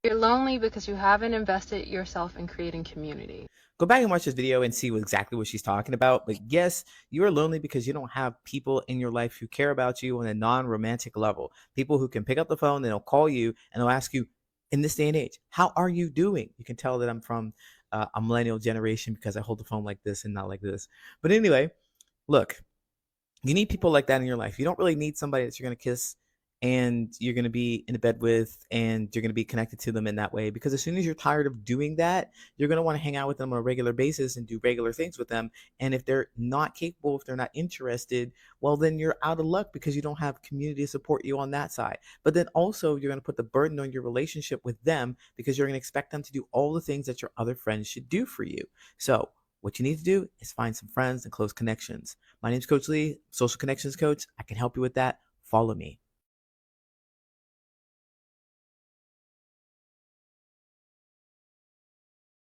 You're lonely because you haven't invested yourself in creating community. Go back and watch this video and see exactly what she's talking about. But yes, you are lonely because you don't have people in your life who care about you on a non-romantic level. People who can pick up the phone and they'll call you and they'll ask you, in this day and age, how are you doing? You can tell that I'm from a millennial generation because I hold the phone like this and not like this. But anyway, look, you need people like that in your life. You don't really need somebody that you're going to kiss and you're going to be in a bed with and you're going to be connected to them in that way, because as soon as you're tired of doing that, you're going to want to hang out with them on a regular basis and do regular things with them. And if they're not capable, if they're not interested, well, then you're out of luck because you don't have community to support you on that side. But then also you're going to put the burden on your relationship with them because you're going to expect them to do all the things that your other friends should do for you. So what you need to do is find some friends and close connections. My name is Coach Lee, Social Connections Coach. I can help you with that. Follow me.